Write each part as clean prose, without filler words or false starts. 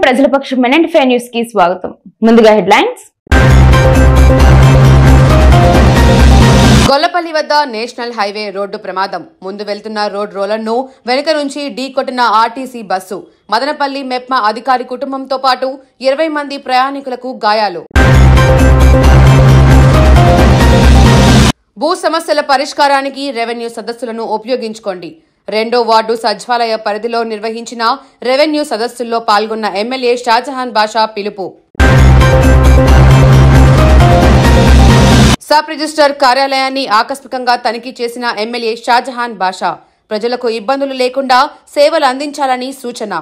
ప్రజల పక్షం MN5 news కి స్వాగతం. ముందుగా హెడ్లైన్స్. గొల్లపల్లి వద్ద నేషనల్ హైవే రోడ్డు ప్రమాదం. ముందు వెళ్తున్న రోడ్ రోలర్ను వెనుక నుంచి ఢీకొట్టిన ఆర్టీసీ బస్సు. మదనపల్లి మెప్మా అధికారి కుటుంబంతో పాటు 20 మంది ప్రయాణికులకు గాయాలు. భూ సమస్యల పరిష్కారానికి రెవెన్యూ సదస్సులను ఉపయోగించుకోండి. 2వ వార్డు సచివాలయ పరిధిలో నిర్వహించిన రెవెన్యూ సదస్సుల్లో పాల్గొన్న ఎమ్మెల్యే షాజహాన్ బాషా పిలుపు. సబ్ రిజిస్టర్ కార్యాలయాన్ని ఆకస్మికంగా తనిఖీ చేసిన ఎమ్మెల్యే షాజహాన్ బాషా. ప్రజలకు ఇబ్బందులు లేకుండా సేవలు అందించాలని సూచన.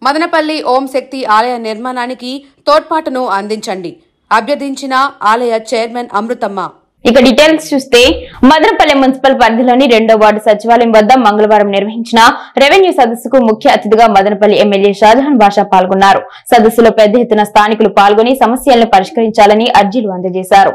మదనపల్లి ఓం శక్తి ఆలయ నిర్మాణానికి తోడ్పాటును అందించండి. అభ్యర్థించిన ఆలయ చైర్మన్ అమృతమ్మ. ఇక డీటెయిల్స్ చూస్తే మదనపల్లి మున్సిపల్ పరిధిలోని 2వ వార్డు సచివాలయం వద్ద మంగళవారం నిర్వహించిన రెవెన్యూ సదస్సుకు ముఖ్య అతిథిగా మదనపల్లి ఎమ్మెల్యే షాజహాన్ బాషా పాల్గొన్నారు. సదస్సులో పెద్ద ఎత్తున స్థానికులు పాల్గొని సమస్యలను పరిష్కరించాలని అర్జీలు అందజేశారు.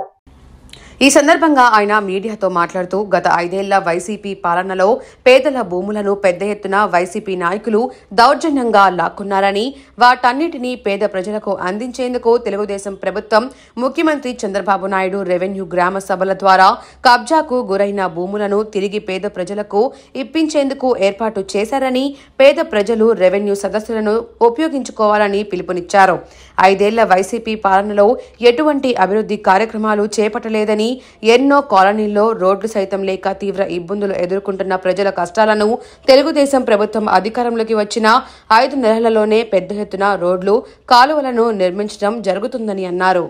ఈ సందర్భంగా ఆయన మీడియాతో మాట్లాడుతూ గత 5 ఏళ్ల వైసీపీ పాలనలో పేదల భూములను పెద్ద ఎత్తున వైసీపీ నాయకులు దౌర్జన్యంగా లాక్కున్నారని, వాటన్నిటినీ పేద ప్రజలకు అందించేందుకు తెలుగుదేశం ప్రభుత్వం ముఖ్యమంత్రి చంద్రబాబు నాయుడు రెవెన్యూ గ్రామ సభల ద్వారా కబ్జాకు గురైన భూములను తిరిగి పేద ప్రజలకు ఇప్పించేందుకు ఏర్పాటు చేశారని, పేద ప్రజలు రెవెన్యూ సదస్సులను ఉపయోగించుకోవాలని పిలుపునిచ్చారు. 5 ఏళ్ల వైసీపీ పాలనలో ఎటువంటి అభివృద్ధి కార్యక్రమాలు చేపట్టలేదని, ఎన్నో కాలనీల్లో రోడ్లు సైతం లేక తీవ్ర ఇబ్బందులు ఎదుర్కొంటున్న ప్రజల కష్టాలను తెలుగుదేశం ప్రభుత్వం అధికారంలోకి వచ్చిన 5 నెలలలోనే పెద్ద ఎత్తున రోడ్లు, కాలువలను నిర్మించడం జరుగుతుందని అన్నారు.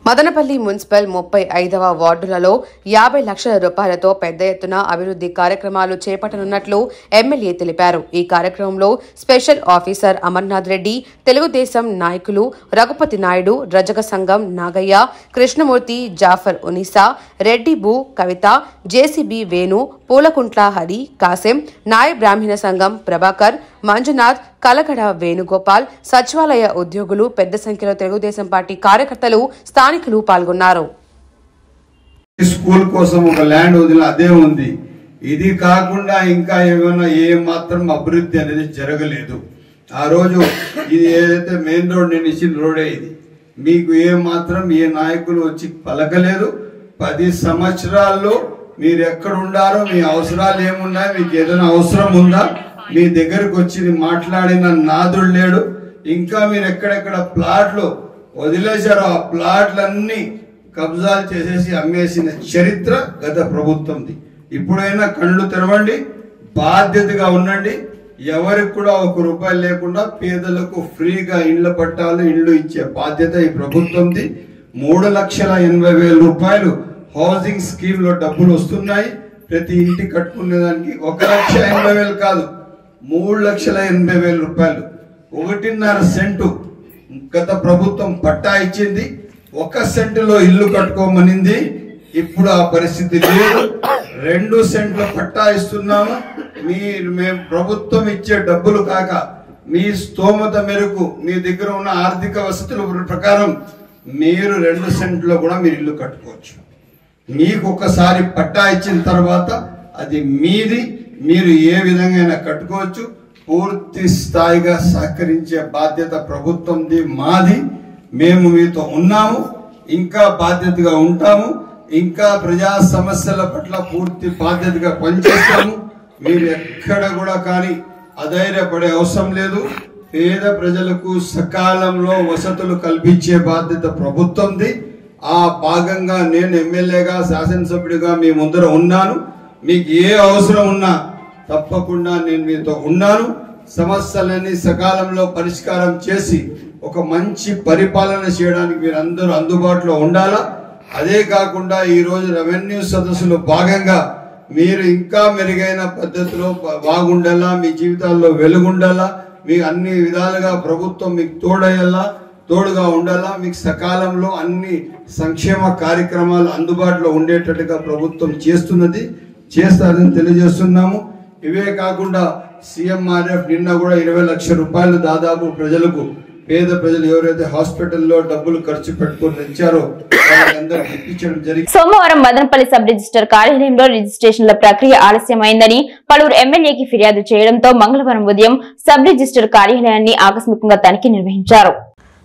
మదనపల్లి మున్సిపల్ 35వ వార్డులలో 50 లక్షల రూపాయలతో పెద్ద ఎత్తున అభివృద్ధి కార్యక్రమాలు చేపట్టనున్నట్లు ఎమ్మెల్యే తెలిపారు. ఈ కార్యక్రమంలో స్పెషల్ ఆఫీసర్ అమర్నాథ్ రెడ్డి, తెలుగుదేశం నాయకులు రఘుపతి నాయుడు, రజక సంఘం నాగయ్య, కృష్ణమూర్తి, జాఫర్ ఉనిసా, రెడ్డి భూ, కవిత, జేసీబీ వేణు, పూలకుంట్ల హరి, కాసెం, నాయ బ్రాహ్మణ సంఘం ప్రభాకర్, మంజునాథ్, కలకడ వేణుగోపాల్, సచివాలయ ఉద్యోగులు, పెద్ద సంఖ్యలో తెలుగుదేశం పార్టీ కార్యకర్తలు, స్థానికులు పాల్గొన్నారు. స్కూల్ కోసం ఒక ల్యాండ్ వదిలిన అదే ఉంది. ఇది కాకుండా ఇంకా ఏమైనా ఏ మాత్రం అభివృద్ధి అనేది జరగలేదు. ఆ రోజు ఇది ఏదైతే మెయిన్ రోడ్ నేను ఇచ్చిన రోడే ఇది. మీకు ఏ మాత్రం ఏ నాయకులు వచ్చి పలకలేదు. 10 సంవత్సరాల్లో మీరు ఎక్కడ ఉండారో, మీ అవసరాలు ఏమున్నాయి, మీకు ఏదైనా అవసరం ఉందా, మీ దగ్గరకు వచ్చి మాట్లాడిన నాదుడు లేడు. ఇంకా మీరు ఎక్కడెక్కడ ప్లాట్లు వదిలేశారో ఆ ప్లాట్లన్నీ కబ్జాలు చేసేసి అమ్మేసిన చరిత్ర గత ప్రభుత్వంది. ఇప్పుడైనా కళ్ళు తెరవండి, బాధ్యతగా ఉండండి. ఎవరికి కూడా ₹1 లేకుండా పేదలకు ఫ్రీగా ఇండ్ల పట్టాలు, ఇళ్లు ఇచ్చే బాధ్యత ఈ ప్రభుత్వంది. 3,80,000 హౌసింగ్ స్కీమ్ లో డబ్బులు వస్తున్నాయి. ప్రతి ఇంటి కట్టుకునేదానికి 1,80,000 కాదు, 3,80,000. 1.5 సెంటు గత ప్రభుత్వం పట్టా ఇచ్చింది. 1 సెంటులో ఇల్లు కట్టుకోమనింది. ఇప్పుడు ఆ పరిస్థితి లేదు. 2 సెంట్ల పట్టా ఇస్తున్నాము. మేము ప్రభుత్వం ఇచ్చే డబ్బులు కాక మీ స్తోమత మేరకు మీ దగ్గర ఉన్న ఆర్థిక వసతుల ప్రకారం మీరు 2 సెంట్లో కూడా మీరు ఇల్లు కట్టుకోవచ్చు. మీకు ఒకసారి పట్టా ఇచ్చిన తర్వాత అది మీది, మీరు ఏ విధంగా కట్టుకోవచ్చు. పూర్తి స్థాయిగా సహకరించే బాధ్యత ప్రభుత్వంది, మాది. మేము మీతో ఉన్నాము, ఇంకా బాధ్యతగా ఉంటాము, ఇంకా ప్రజా సమస్యల పట్ల పూర్తి బాధ్యతగా పనిచేస్తాము. మీరు ఎక్కడ కూడా కానీ అధైర్యపడే అవసరం లేదు. పేద ప్రజలకు సకాలంలో వసతులు కల్పించే బాధ్యత ప్రభుత్వంది. ఆ భాగంగా నేను ఎమ్మెల్యేగా, శాసనసభ్యుడిగా మీ ముందర ఉన్నాను. మీకు ఏ అవసరం ఉన్నా తప్పకుండా నేను మీతో ఉన్నాను. సమస్యలన్నీ సకాలంలో పరిష్కారం చేసి ఒక మంచి పరిపాలన చేయడానికి మీరందరూ అందుబాటులో ఉండాలా. అదే కాకుండా ఈరోజు రెవెన్యూ సదస్సులో భాగంగా మీరు ఇంకా మెరుగైన పద్ధతిలో బాగుండాలా, మీ జీవితాల్లో వెలుగుండాలా, మీ అన్ని విధాలుగా ప్రభుత్వం మీకు తోడుగా ఉండాలా. మీకు సకాలంలో అన్ని సంక్షేమ కార్యక్రమాలు అందుబాటులో ఉండేటట్టుగా ప్రభుత్వం చేస్తారని తెలియజేస్తున్నాము. ఇవే కాకుండా CMRF నిన్న కూడా 20 లక్షల రూపాయలు దాదాపు ప్రజలకు పేద ప్రజలు ఎవరైతే హాస్పిటల్లో డబ్బులు ఖర్చు పెట్టుకొని తెచ్చారో వాళ్ళందరికీ ఇప్పించడం జరిగింది. సోమవారం మదనపల్లి సబ్ రిజిస్టర్ కార్యాలయంలో రిజిస్ట్రేషన్ల ప్రక్రియ ఆలస్యమైందని పలువురు ఎమ్మెల్యేకి ఫిర్యాదు చేయడంతో మంగళవారం ఉదయం సబ్ రిజిస్టర్ కార్యాలయాన్ని ఆకస్మికంగా తనిఖీ నిర్వహించారు.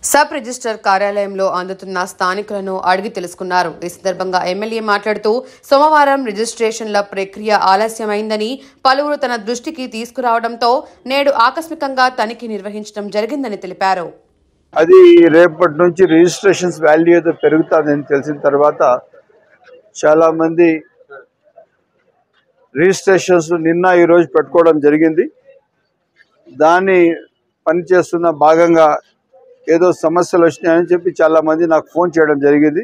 సబ్ రిజిస్టర్ కార్యాలయంలో అందుతున్న స్థానికులను అడిగి తెలుసుకున్నారు. ఈ సందర్భంగా ఎమ్మెల్యే మాట్లాడుతూ సోమవారం రిజిస్ట్రేషన్ల ప్రక్రియ ఆలస్యమైందని పలువురు తన దృష్టికి తీసుకురావడంతో నేడు ఆకస్మికంగా తనిఖీ నిర్వహించడం జరిగిందని తెలిపారు. అది రేపటి నుంచి రిజిస్ట్రేషన్స్ వాల్యూ ఏదో పెరుగుతుందని తెలిసిన తర్వాత చాలా మంది రిజిస్ట్రేషన్స్ నిన్న ఈరోజు పెట్టుకోవడం జరిగింది. దాన్ని పనిచేస్తున్న భాగంగా ఏదో సమస్యలు వచ్చినాయని చెప్పి చాలామంది నాకు ఫోన్ చేయడం జరిగింది.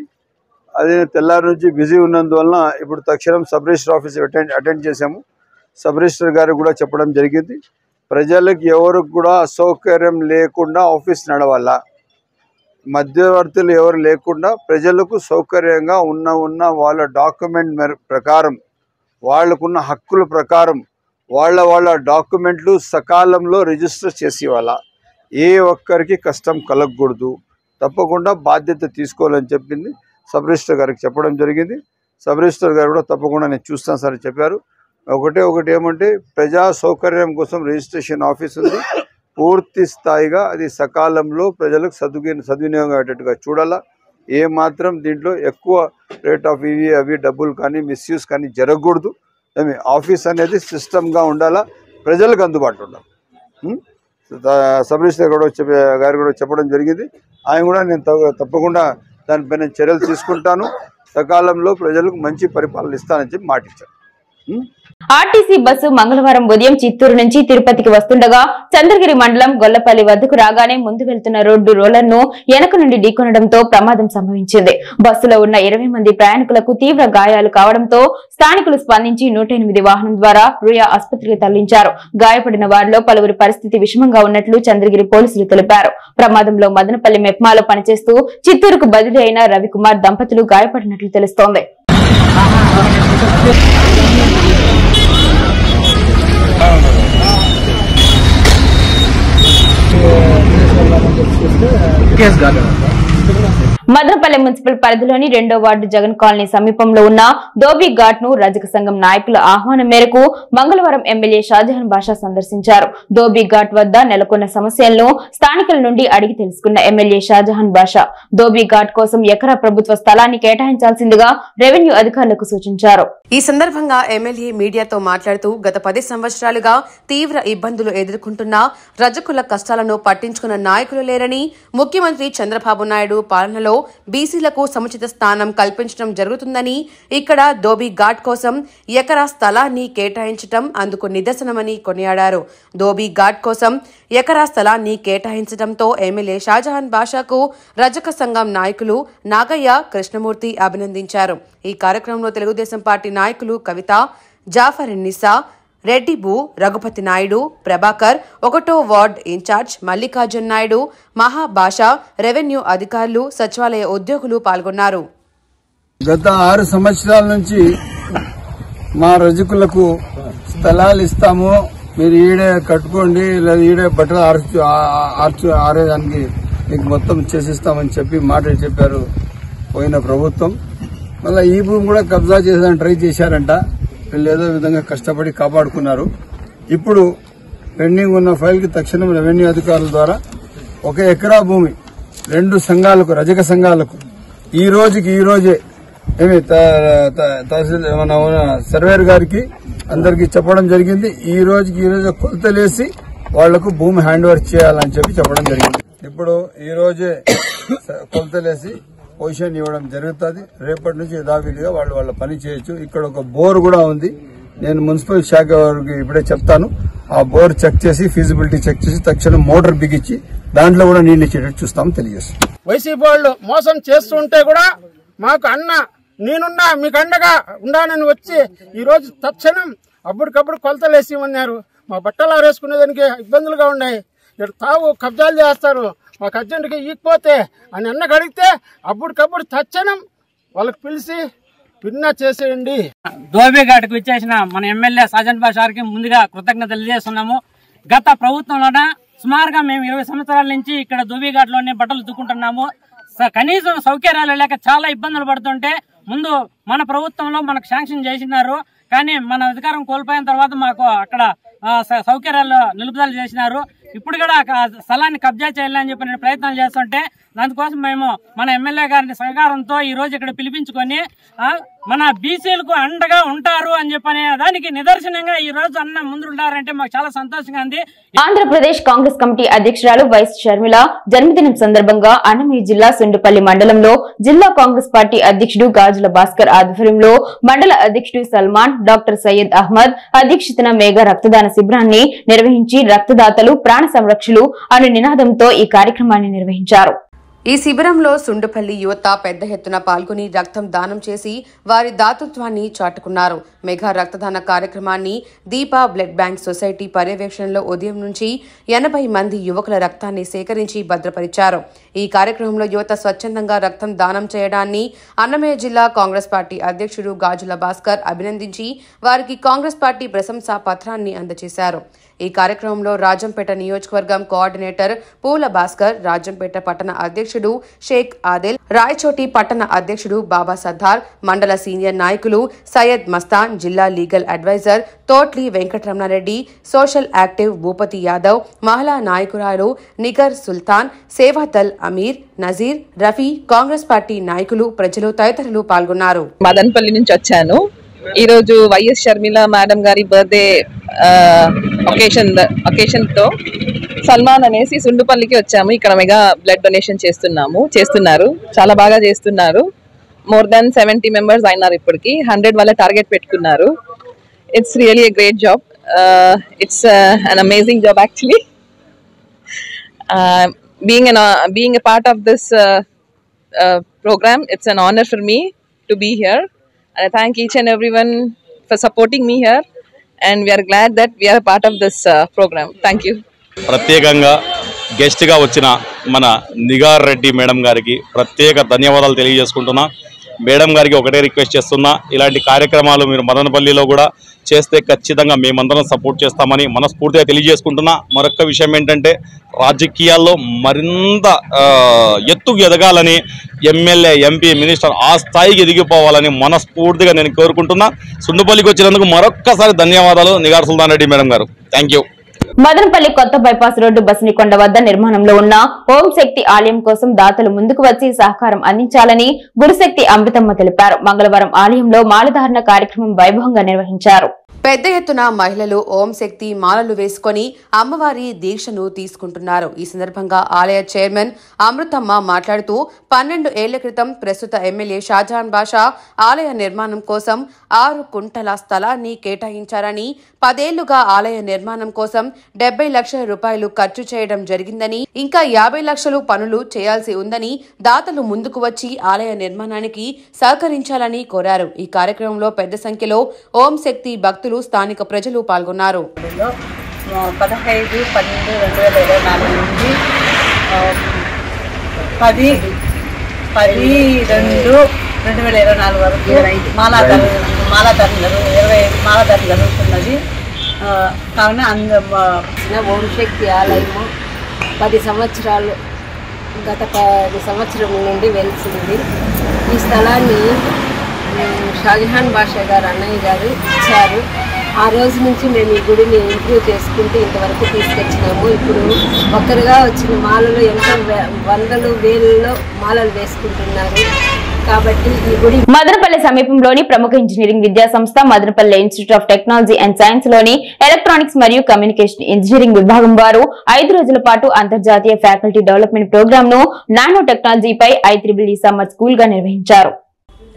అదే తెల్లారి నుంచి బిజీ ఉన్నందువలన ఇప్పుడు తక్షణం సబ్ రిజిస్టర్ ఆఫీస్ అటెండ్ చేశాము. సబ్ రిజిస్టర్ గారికి కూడా చెప్పడం జరిగింది, ప్రజలకు ఎవరికి కూడా అసౌకర్యం లేకుండా ఆఫీస్ నడవాలా, మధ్యవర్తులు ఎవరు లేకుండా ప్రజలకు సౌకర్యంగా ఉన్న వాళ్ళ డాక్యుమెంట్ ప్రకారం వాళ్ళకున్న హక్కుల ప్రకారం వాళ్ళ డాక్యుమెంట్లు సకాలంలో రిజిస్టర్ చేసి ఇవ్వాలా. ఏ ఒక్కరికి కష్టం కలగకూడదు, తప్పకుండా బాధ్యత తీసుకోవాలని చెప్పింది సబ్ రిజిస్టర్ గారికి చెప్పడం జరిగింది. సబ్ రిజిస్టర్ గారు కూడా తప్పకుండా నేను చూస్తాను సార్ చెప్పారు. ఒకటి ఏమంటే ప్రజా సౌకర్యం కోసం రిజిస్ట్రేషన్ ఆఫీస్ ఉంది, పూర్తి స్థాయిగా అది సకాలంలో ప్రజలకు సద్వినియోగం అయ్యేటట్టుగా చూడాలా. ఏ మాత్రం దీంట్లో ఎక్కువ రేట్ ఆఫ్ అవి డబ్బులు కానీ మిస్యూజ్ కానీ జరగకూడదు. ఆఫీస్ అనేది సిస్టమ్గా ఉండాలా, ప్రజలకు అందుబాటులో ఉండాలి. సబ్ రిజిస్టర్ గారు కూడా చెప్పడం జరిగింది. ఆయన కూడా నేను తప్పకుండా దానిపైన చర్యలు తీసుకుంటాను, సకాలంలో ప్రజలకు మంచి పరిపాలన ఇస్తానని చెప్పి మాటిచ్చాను. ఆర్టీసీ బస్సు మంగళవారం ఉదయం చిత్తూరు నుంచి తిరుపతికి వస్తుండగా చంద్రగిరి మండలం గొల్లపల్లి వద్దకు రాగానే ముందు వెళ్తున్న రోడ్డు రోలర్ ను వెనక నుండి ఢీకొనడంతో ప్రమాదం సంభవించింది. బస్సులో ఉన్న 20 మంది ప్రయాణికులకు తీవ్ర గాయాలు కావడంతో స్థానికులు స్పందించి 108 వాహనం ద్వారా రుయా ఆసుపత్రికి తరలించారు. గాయపడిన వారిలో పలువురి పరిస్థితి విషమంగా ఉన్నట్లు చంద్రగిరి పోలీసులు తెలిపారు. ప్రమాదంలో మదనపల్లి మెప్మాలో పనిచేస్తూ చిత్తూరుకు బదిలీ అయిన రవికుమార్ దంపతులు గాయపడినట్లు తెలుస్తోంది. మదనపల్లి మున్సిపల్ పరిధిలోని 2వ వార్డు జగన్ కాలనీ సమీపంలో ఉన్న దోబీ ఘాట్ ను రజక సంఘం నాయకుల ఆహ్వానం మేరకు మంగళవారం ఎమ్మెల్యే షాజహాన్ బాషా సందర్శించారు. దోబీ ఘాట్ వద్ద నెలకొన్న సమస్యలను స్థానికుల నుండి అడిగి తెలుసుకున్న ఎమ్మెల్యే షాజహాన్ బాషా దోబీ ఘాట్ కోసం ఎకరా ప్రభుత్వ స్థలాన్ని కేటాయించాల్సిందిగా రెవెన్యూ అధికారులకు సూచించారు. ఈ సందర్భంగా ఎమ్మెల్యే మీడియాతో మాట్లాడుతూ గత 10 సంవత్సరాలుగా తీవ్ర ఇబ్బందులు ఎదుర్కొంటున్న రజకుల కష్టాలను పట్టించుకున్న నాయకులు లేరని, ముఖ్యమంత్రి చంద్రబాబు నాయుడు పాలనలో బీసీలకు సముచిత స్థానం కల్పించడం జరుగుతుందని, ఇక్కడ దోబీ ఘాట్ కోసం ఎకరా స్థలాన్ని కేటాయించడం అందుకు నిదర్శనమని కొనియాడారు. దోబీ ఘాట్ కోసం ఎకరా స్థలాన్ని కేటాయించడంతో ఎమ్మెల్యే షాజహాన్ బాషాకు రజక సంఘం నాయకులు నాగయ్య, కృష్ణమూర్తి అభినందించారు. ఈ కార్యక్రమంలో తెలుగుదేశం పార్టీ నాయకులు కవిత, జాఫర్ నిసా, రెడ్డిబు, రఘుపతి నాయుడు, ప్రభాకర్, 1వ ward incharge Mallikarjun Naidu, Mahabhasha, revenue అధికారులు, సచివాలయ ఉద్యోగులు పాల్గొన్నారు. గత 6 సంవత్సరాల నుంచి మా రజకులకు స్థలాలు ఇస్తాము, మీరు ఈడే కట్టుకోండి, లేదా ఈడే బట్టలు ఆరేదానికి మీకు మొత్తం చేసిస్తామని చెప్పి మాటలు చెప్పారు పోయిన ప్రభుత్వం. మళ్ళీ ఈ భూమి కూడా కబ్జా చేసేదని ట్రై చేశారంట. వీళ్ళు ఏదో విధంగా కష్టపడి కాపాడుకున్నారు. ఇప్పుడు పెండింగ్ ఉన్న ఫైల్ కి తక్షణం రెవెన్యూ అధికారుల ద్వారా 1 ఎకరా భూమి 2 సంఘాలకు, రజక సంఘాలకు ఈ రోజే మన సర్వేర్ గారికి అందరికి చెప్పడం జరిగింది. ఈ రోజు కొలతలేసి వాళ్లకు భూమి హ్యాండ్ ఓవర్ చేయాలని చెప్పడం జరిగింది. ఇప్పుడు ఈ రోజే కొలతలేసి పొజిషన్ ఇవ్వడం జరుగుతుంది. రేపటి నుంచి యథావిధిగా వాళ్ళ పని చేయొచ్చు. ఇక్కడ ఒక బోర్ కూడా ఉంది. నేను మున్సిపల్ శాఖ వారికి ఇప్పుడే చెప్తాను. ఆ బోర్ చెక్ చేసి ఫీజిబిలిటీ చెక్ చేసి తక్షణం మోటార్ బిగించి దాంట్లో కూడా నీళ్లు ఇచ్చేటట్టు చూస్తామని తెలియజేస్తాం. వైసీపీ వాళ్ళు మోసం చేస్తుంటే కూడా మాకు అన్న నేనున్నా మీకు అండగా ఉండాలని వచ్చి ఈ రోజు తక్షణం అప్పటికప్పుడు కొలతలేసి ఇవ్వన్నారు. మా బట్టలు ఆరేసుకునేదానికి ఇబ్బందులుగా ఉన్నాయి. ఇక్కడ తావు కబ్జాలు చేస్తారు, మాకు అర్జెంటుగా ఈకపోతే అని అన్నకు అడిగితే అప్పటికప్పుడు తక్షణం వాళ్ళకి పిలిచి పిన్నా చేసేయండి. దోబీ ఘాట్కు విచ్చేసిన మన ఎమ్మెల్యే షాజహాన్ బాషా గారికి ముందుగా కృతజ్ఞతలు తెలియజేస్తున్నాము. గత ప్రభుత్వంలోన సుమారుగా మేము 20 సంవత్సరాల నుంచి ఇక్కడ ధోబీఘాట్లోనే బట్టలు దుక్కుంటున్నాము. కనీసం సౌకర్యాలు లేక చాలా ఇబ్బందులు పడుతుంటే ముందు మన ప్రభుత్వంలో మనకు శాంక్షన్ చేసినారు. కానీ మన అధికారం కోల్పోయిన తర్వాత మాకు అక్కడ సౌకర్యాలు నిలుపుదల చేసినారు. ఇప్పుడు కూడా స్థలాన్ని కబ్జా చేయాలని చెప్పి నేను ప్రయత్నాలు చేస్తుంటే దానికోసం మేము మన ఎమ్మెల్యే గారిని సహకారంతో ఈ రోజు ఇక్కడ పిలిపించుకొని మన బీసీలకు అండగా ఉంటారు అని చెప్పనే దానికి నిదర్శనంగా ఈ రోజు అన్న ముందు ఉంటారంటే మాకు చాలా సంతోషంగా ఉంది. ఆంధ్రప్రదేశ్ కాంగ్రెస్ కమిటీ అధ్యక్షురాలు వైఎస్ షర్మిల జన్మదినం సందర్భంగా అన్నమయ్య జిల్లా సుండుపల్లి మండలంలో జిల్లా కాంగ్రెస్ పార్టీ అధ్యక్షుడు గాజుల భాస్కర్ ఆధ్వర్యంలో మండల అధ్యక్షుడు సల్మాన్, డాక్టర్ సయ్యద్ అహ్మద్ అధ్యక్షతన మేఘా రక్తదాన శిబిరాన్ని నిర్వహించి రక్తదాతలు ప్రాణ సంరక్షకులు అనే నినాదంతో ఈ కార్యక్రమాన్ని నిర్వహించారు. ఈ శిబిరంలో సుండుపల్లి యువత పెద్ద ఎత్తున పాల్గొని రక్తం దానం చేసి వారి దాతృత్వాన్ని చాటుకున్నారు. మెగా రక్తదాన కార్యక్రమాన్ని దీపా బ్లడ్ బ్యాంక్ సొసైటీ పర్యవేక్షణలో ఉదయం నుంచి 80 మంది యువకుల రక్తాన్ని సేకరించి భద్రపరిచారు. ఈ కార్యక్రమంలో యువత స్వచ్ఛందంగా రక్తం దానం చేయడాన్ని అన్నమయ్య జిల్లా కాంగ్రెస్ పార్టీ అధ్యక్షుడు గాజుల భాస్కర్ అభినందించి వారికి కాంగ్రెస్ పార్టీ ప్రశంసా పత్రాన్ని అందజేశారు. ఈ కార్యక్రమంలో రాజంపేట నియోజకవర్గం కోఆర్డినేటర్ పూల భాస్కర్, రాజంపేట పట్టణ అధ్యక్షుడు షేక్ ఆదిల్, రాయచోటి పట్టణ అధ్యక్షుడు బాబా సర్దార్, మండల సీనియర్ నాయకులు సయ్యద్ మస్తాన్, జిల్లా legal adviser Thotli Venkataramanareddy, social active Bhupathi Yadav, మహిళా నాయకురాలు నిగర్ సుల్తాన్, సేవాదల్ అమీర్, నజీర్, రఫీ, కాంగ్రెస్ పార్టీ నాయకులు, ప్రజలు తదితరులు పాల్గొన్నారు. మదనపల్లి నుంచి వచ్చాను. ఈరోజు వైఎస్ షర్మిల మేడం గారి బర్త్డే ఒకేషన్ తో సల్మాన్ అనేసి సుండుపల్లికి వచ్చాము. ఇక్కడ మెగా బ్లడ్ డొనేషన్ చేస్తున్నారు. చాలా బాగా చేస్తున్నారు. మోర్ దాన్ 70 మెంబర్స్ అయినారు. ఇప్పటికి 100 వాళ్ళ టార్గెట్ పెట్టుకున్నారు. It's really a great job. It's an amazing job actually. being a part of this program, it's an honor for me to be here. And I thank each and everyone for supporting me here, and we are glad that we are a part of this program. Thank you. ప్రత్యేకంగా గెస్ట్గా వచ్చిన మన Nigar Reddy madam గారికి ప్రత్యేక ధన్యవాదాలు తెలియజేసుకుంటున్నా. Madam గారికి ఒకటే రిక్వెస్ట్ చేస్తున్నా, ఇలాంటి కార్యక్రమాలు మీరు మదనపల్లిలో కూడా చేస్తే ఖచ్చితంగా మేమందరం సపోర్ట్ చేస్తామని మనస్ఫూర్తిగా తెలియజేసుకుంటున్నా. మరొక విషయం ఏంటంటే రాజకీయాల్లో మరింత ఎత్తుకు ఎదగాలని, ఎమ్మెల్యే, ఎంపీ, మినిస్టర్ ఆ స్థాయికి ఎదిగిపోవాలని మనస్ఫూర్తిగా నేను కోరుకుంటున్నా. సుండుపల్లికి వచ్చినందుకు మరొక్కసారి ధన్యవాదాలు నిగార్ సుల్తాన్ రెడ్డి మేడం గారు. Thank you. మదనపల్లి కొత్త బైపాస్ రోడ్డు బసినికొండ వద్ద నిర్మాణంలో ఉన్న ఓం శక్తి ఆలయం కోసం దాతలు ముందుకు వచ్చి సహకారం అందించాలని గురుశక్తి అమృతమ్మ తెలిపారు. మంగళవారం ఆలయంలో మాలధారణ కార్యక్రమం వైభవంగా నిర్వహించారు. పెద్ద ఎత్తున మహిళలు ఓం శక్తి మాలలు వేసుకుని అమ్మవారి దీక్షను తీసుకుంటున్నారు. ఈ సందర్భంగా ఆలయ చైర్మన్ అమృతమ్మ మాట్లాడుతూ 12 ఏళ్ల క్రితం ప్రస్తుత ఎమ్మెల్యే షాజహాన్ బాషా ఆలయ నిర్మాణం కోసం 6 కుంటల స్థలాన్ని కేటాయించారని, 10 ఏళ్లుగా ఆలయ నిర్మాణం కోసం 70 లక్షల రూపాయలు ఖర్చు చేయడం జరిగిందని, ఇంకా 50 లక్షలు పనులు చేయాల్సి ఉందని దాతలు ముందుకు వచ్చి ఆలయ నిర్మాణానికి సహకరించాలని కోరారు. ఈ కార్యక్రమంలో పెద్ద సంఖ్యలో ఓం శక్తి భక్తులు, స్థానిక ప్రజలు పాల్గొన్నారు. 15/12/2024 నుండి 10/2/2024 వరకు మాలాధారణ 25 మాలాధారణ జరుగుతున్నది. కావున ఓం శక్తి ఆలయము 10 సంవత్సరాలు గత 10 సంవత్సరం నుండి వెలిసింది. ఈ స్థలాన్ని షాజహాన్ బాషా గారు అన్నయ్య గారు ఇచ్చారు. ఆ రోజు నుంచి మేము ఈ గుడిని ఇంప్రూవ్ చేసుకుంటూ ఇంతవరకు తీసుకొచ్చినాము. ఇప్పుడు ఒక్కరుగా వచ్చిన మాలలు ఎంతో వందలు వేలలో మాలలు వేసుకుంటున్నారు. కాబట్టి ఈ గుడి మదనపల్లి సమీపంలోని ప్రముఖ ఇంజనీరింగ్ విద్యా సంస్థ Madanapalle institute of technology and science లోని ఎలక్ట్రానిక్స్ మరియు కమ్యూనికేషన్ ఇంజనీరింగ్ విభాగం వారు 5 రోజుల పాటు అంతర్జాతీయ ఫ్యాకల్టీ డెవలప్మెంట్ ప్రోగ్రామ్ ను నానో టెక్నాలజీపై IEEE సమ్మర్ స్కూల్ గా నిర్వహించారు.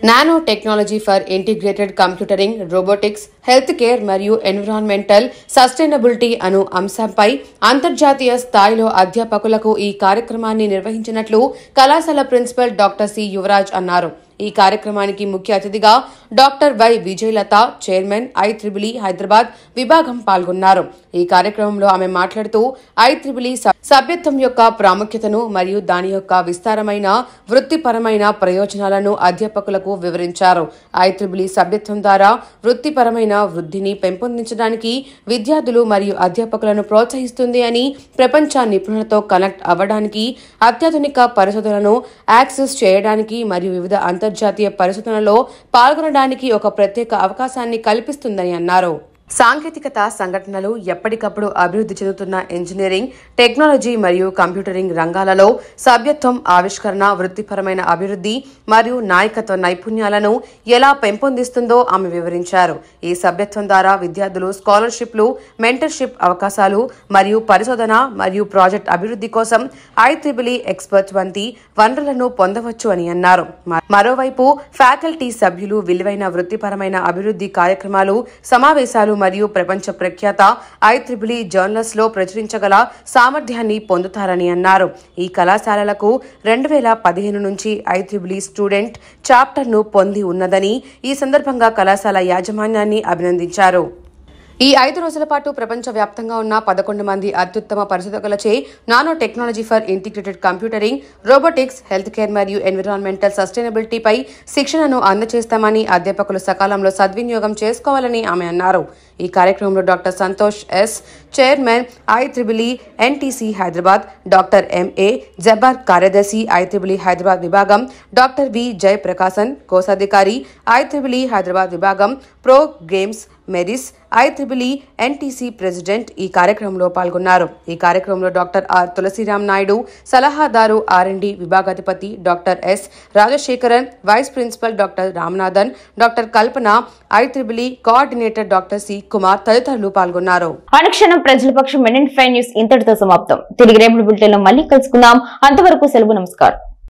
Nano technology for integrated computing, robotics, health care మరియు ఎన్విరాన్మెంటల్ సస్టైనబిలిటీ అను అంశంపై అంతర్జాతీయ స్థాయిలో అధ్యాపకులకు ఈ కార్యక్రమాన్ని నిర్వహించినట్లు కళాశాల ప్రిన్సిపల్ డాక్టర్ సి యువరాజ్ అన్నారు. ఈ కార్యక్రమానికి ముఖ్య అతిథిగా doctor Y Vijayalatha chairman IEEE Hyderabad విభాగం పాల్గొన్నారు. ఈ కార్యక్రమంలో ఆమె మాట్లాడుతూ IEEE సభ్యత్వం యొక్క ప్రాముఖ్యతను మరియు దాని యొక్క విస్తారమైన వృత్తిపరమైన ప్రయోజనాలను అధ్యాపకులకు వివరించారు. IEEE సభ్యత్వం ద్వారా వృత్తిపరమైన వృద్ధిని పెంపొందించడానికి విద్యార్థులు మరియు అధ్యాపకులను ప్రోత్సహిస్తుంది అని, ప్రపంచ నిపుణులతో కనెక్ట్ అవ్వడానికి, అత్యాధునిక పరిశోధనలను యాక్సెస్ చేయడానికి మరియు వివిధ అంతర్జాతీయ పరిశోధనలో పాల్గొనడానికి ఒక ప్రత్యేక అవకాశాన్ని కల్పిస్తుందని అన్నారు. సాంకేతికత సంఘటనలు ఎప్పటికప్పుడు అభివృద్ధి చెందుతున్న ఇంజనీరింగ్, టెక్నాలజీ మరియు కంప్యూటరింగ్ రంగాలలో సభ్యత్వం ఆవిష్కరణ వృత్తిపరమైన అభివృద్ధి మరియు నాయకత్వ నైపుణ్యాలను ఎలా పెంపొందిస్తుందో ఆమె వివరించారు. ఈ సభ్యత్వం ద్వారా విద్యార్థులు స్కాలర్షిప్లు, మెంటర్షిప్ అవకాశాలు మరియు పరిశోధన మరియు ప్రాజెక్ట్ అభివృద్ధి కోసం IEEE ఎక్స్పర్ట్ వంటి వనరులను పొందవచ్చు అని అన్నారు. మరోవైపు ఫ్యాకల్టీ సభ్యులు విలువైన వృత్తిపరమైన అభివృద్ధి కార్యక్రమాలు, సమావేశాలు మరియు ప్రపంచ ప్రఖ్యాత IEEE జర్నల్స్ లో ప్రచురించగల సామర్థ్యాన్ని పొందుతారని అన్నారు. ఈ కళాశాలలకు 2015 నుంచి IEEE స్టూడెంట్ చాప్టర్ ను పొంది ఉన్నదని ఈ సందర్భంగా కళాశాల యాజమాన్యాన్ని అభినందించారు. ఈ 5 రోజుల పాటు ప్రపంచవ్యాప్తంగా ఉన్న 11 మంది అత్యుత్తమ పరిశోధకులచే nanotechnology for integrated computing, robotics, health care మరియు ఎన్విరాన్మెంటల్ సస్టైనబిలిటీపై శిక్షణను అందజేస్తామని అధ్యాపకులు సకాలంలో సద్వినియోగం చేసుకోవాలని ఆమె అన్నారు. ఈ కార్యక్రమంలో doctor Santosh S, chairman IEEE NTC Hyderabad, doctor MA Jabbar కార్యదర్శి IEEE హైదరాబాద్ విభాగం, డాక్టర్ V జయప్రకాశన్ కోశాధికారి IEEE హైదరాబాద్ విభాగం, pro games మెరిస్ IEEE NTC president ఈ కార్యక్రమంలో పాల్గొన్నారు. ఈ కార్యక్రమంలో డాక్టర్ ఆర్ తులసిరామ్ నాయుడు, సలహాదారు R&D విభాగాధిపతి doctor S Rajasekaran, vice principal doctor Ramanathan, doctor Kalpana, IEEE coordinator doctor C Kumar తదితరులు పాల్గొన్నారు. అనుక్షణం ప్రజల పక్షం న్యూస్ ఇంతటితో సమాప్తం. తిరిగి రేపటి బులెటిన్లో మళ్ళీ కలుసుకుందాం. అంతవరకు సెలవు. నమస్కారం.